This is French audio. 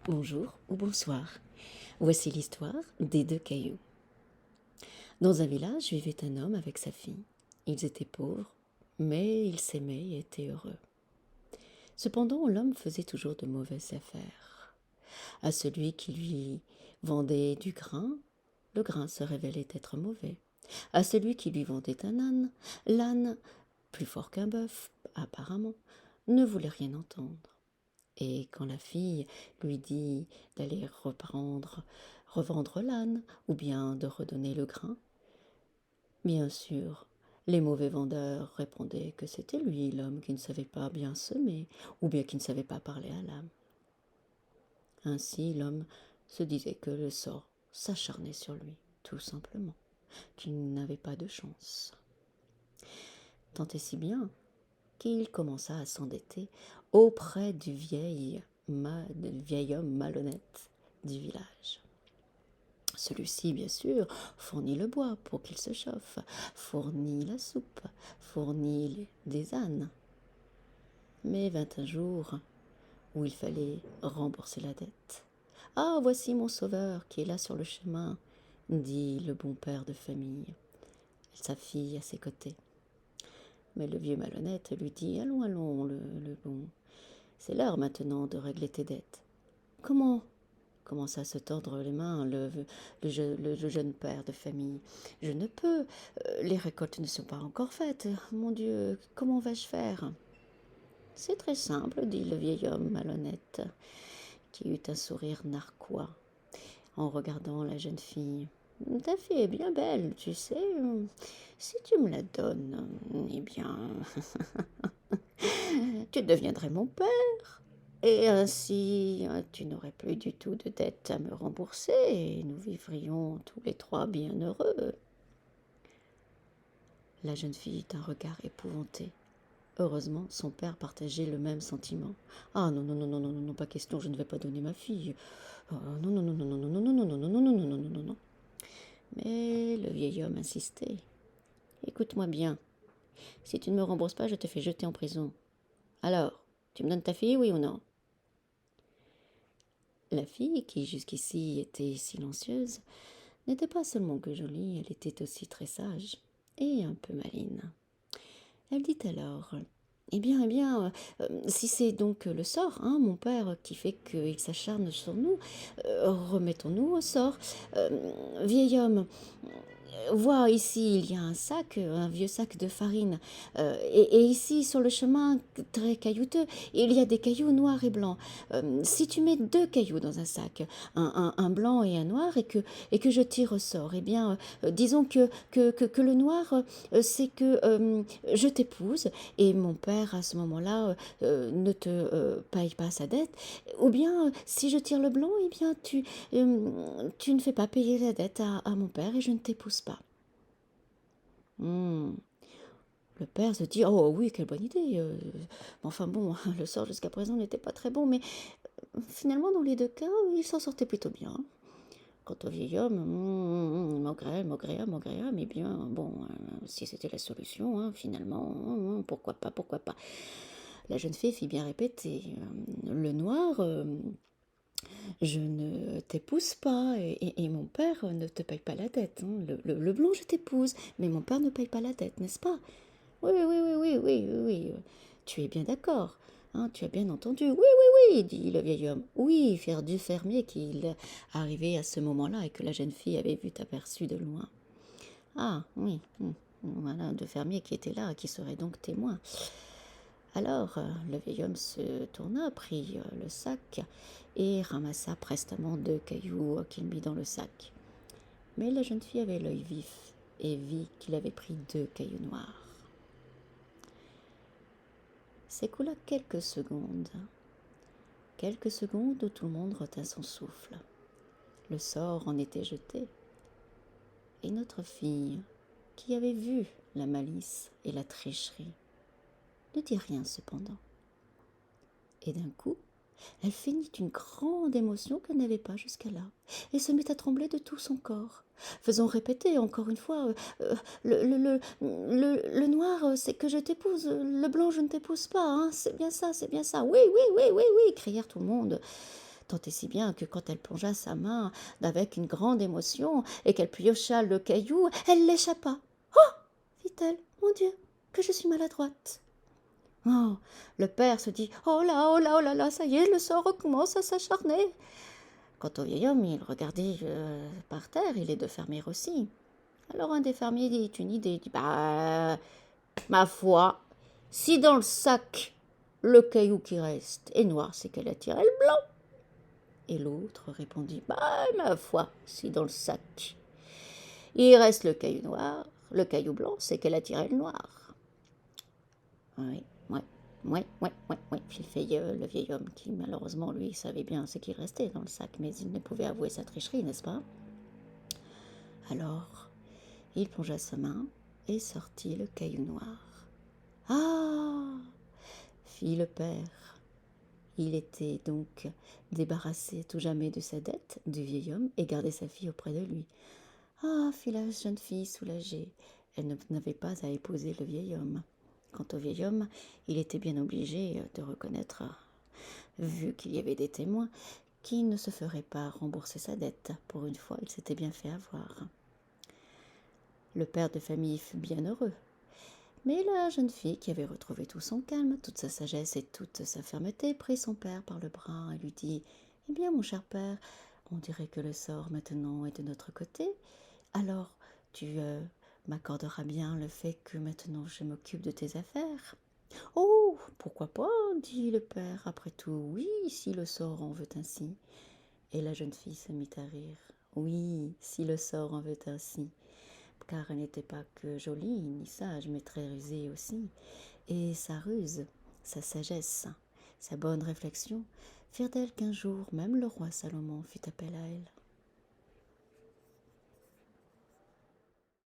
Bonjour ou bonsoir. Voici l'histoire des deux cailloux. Dans un village vivait un homme avec sa fille. Ils étaient pauvres, mais ils s'aimaient et étaient heureux. Cependant, l'homme faisait toujours de mauvaises affaires. À celui qui lui vendait du grain, le grain se révélait être mauvais. À celui qui lui vendait un âne, l'âne, plus fort qu'un bœuf, apparemment, ne voulait rien entendre. Et quand la fille lui dit d'aller revendre l'âne, ou bien de redonner le grain, bien sûr, les mauvais vendeurs répondaient que c'était lui, l'homme, qui ne savait pas bien semer, ou bien qui ne savait pas parler à l'âme. Ainsi, l'homme se disait que le sort s'acharnait sur lui, tout simplement, qu'il n'avait pas de chance. Tant et si bien qu'il commença à s'endetter auprès du vieil homme malhonnête du village. Celui-ci, bien sûr, fournit le bois pour qu'il se chauffe, fournit la soupe, fournit des ânes. Mais vint un jour où il fallait rembourser la dette. Ah, voici mon sauveur qui est là sur le chemin, dit le bon père de famille, sa fille à ses côtés. Mais le vieux malhonnête lui dit: allons, allons, le bon, c'est l'heure maintenant de régler tes dettes. Comment? Commença à se tordre les mains le jeune père de famille. Je ne peux, les récoltes ne sont pas encore faites. Mon Dieu, comment vais-je faire? C'est très simple, dit le vieil homme malhonnête, qui eut un sourire narquois en regardant la jeune fille. Ta fille est bien belle, tu sais. Si tu me la donnes, eh bien, tu deviendrais mon père. Et ainsi, tu n'aurais plus du tout de dette à me rembourser, et nous vivrions tous les trois bien heureux. La jeune fille eut un regard épouvanté. Heureusement, son père partageait le même sentiment. Ah non, non, non, non, non, non, non, pas question, je ne vais pas donner ma fille. Oh, non, non, non, non, non, non, non, non, non, non, non, non, non, non, non, non, non. Mais le vieil homme insistait. Écoute-moi bien. Si tu ne me rembourses pas, je te fais jeter en prison. Alors, tu me donnes ta fille, oui ou non? La fille, qui jusqu'ici était silencieuse, n'était pas seulement que jolie, elle était aussi très sage et un peu maligne. Elle dit alors: eh bien, si c'est donc le sort, hein, mon père, qui fait qu'il s'acharne sur nous, remettons-nous au sort. Vieil homme, vois, ici, il y a un sac, un vieux sac de farine. Et ici, sur le chemin très caillouteux, il y a des cailloux noirs et blancs. Si tu mets deux cailloux dans un sac, un blanc et un noir, et que je tire au sort, eh bien, disons que le noir, c'est que je t'épouse, et mon père, à ce moment-là, ne te paye pas sa dette. Ou bien, si je tire le blanc, eh bien, tu ne fais pas payer la dette à mon père, et je ne t'épouse pas. Hmm. Le père se dit: oh oui, quelle bonne idée. Enfin bon, le sort jusqu'à présent n'était pas très bon, mais finalement, dans les deux cas, il s'en sortait plutôt bien. Quant au vieil homme, Maugréa, mais bien, bon, si c'était la solution, hein, finalement, pourquoi pas, pourquoi pas. La jeune fille fit bien répéter: le noir, je ne t'épouse pas, et mon père ne te paye pas la dette. Hein. Le blanc, je t'épouse, mais mon père ne paye pas la dette, n'est-ce pas? Oui, oui, oui, oui, oui, oui, oui. Tu es bien d'accord, hein, tu as bien entendu. Oui, oui, oui, dit le vieil homme. Oui, faire du fermier qui arrivait à ce moment-là et que la jeune fille avait vu aperçu de loin. Ah, oui, voilà, deux fermiers qui étaient là, qui seraient donc témoins. Alors, le vieil homme se tourna, prit le sac et ramassa prestement deux cailloux qu'il mit dans le sac. Mais la jeune fille avait l'œil vif et vit qu'il avait pris deux cailloux noirs. S'écoula quelques secondes où tout le monde retint son souffle. Le sort en était jeté, et notre fille, qui avait vu la malice et la tricherie, ne dit rien cependant. Et d'un coup, elle feignit une grande émotion qu'elle n'avait pas jusqu'à là, et se mit à trembler de tout son corps, faisant répéter encore une fois: le noir, c'est que je t'épouse, le blanc, je ne t'épouse pas, hein, c'est bien ça, oui, oui, oui, oui, oui, crièrent tout le monde. tant et si bien que quand elle plongea sa main avec une grande émotion et qu'elle piocha le caillou, elle l'échappa. Oh fit-elle, mon Dieu, que je suis maladroite. Oh, le père se dit oh là, oh là, oh là là, ça y est, le sort recommence à s'acharner. Quant au vieil homme, il regardait par terre et les deux fermiers aussi. Alors un des fermiers dit une idée, il dit bah, ma foi, si dans le sac le caillou qui reste est noir, c'est qu'elle a tiré le blanc. Et l'autre répondit bah, ma foi, si dans le sac il reste le caillou noir, le caillou blanc, c'est qu'elle a tiré le noir. Oui, oui, fit le vieil homme qui, malheureusement, lui, savait bien ce qu'il restait dans le sac, mais il ne pouvait avouer sa tricherie, n'est-ce pas? Alors, il plongea sa main et sortit le caillou noir. Ah fit le père. Il était donc débarrassé à tout jamais de sa dette du vieil homme et gardait sa fille auprès de lui. Ah fit la jeune fille soulagée. Elle n'avait pas à épouser le vieil homme. Quant au vieil homme, il était bien obligé de reconnaître, vu qu'il y avait des témoins, qu'il ne se ferait pas rembourser sa dette. Pour une fois, il s'était bien fait avoir. Le père de famille fut bien heureux. Mais la jeune fille, qui avait retrouvé tout son calme, toute sa sagesse et toute sa fermeté, prit son père par le bras et lui dit « Eh bien, mon cher père, on dirait que le sort maintenant est de notre côté. Alors, tu m'accorderas bien le fait que maintenant je m'occupe de tes affaires. » « Oh, pourquoi pas, dit le père, après tout, oui, si le sort en veut ainsi. » Et la jeune fille se mit à rire. Oui, si le sort en veut ainsi, car elle n'était pas que jolie ni sage, mais très rusée aussi. Et sa ruse, sa sagesse, sa bonne réflexion firent d'elle qu'un jour même le roi Salomon fit appel à elle.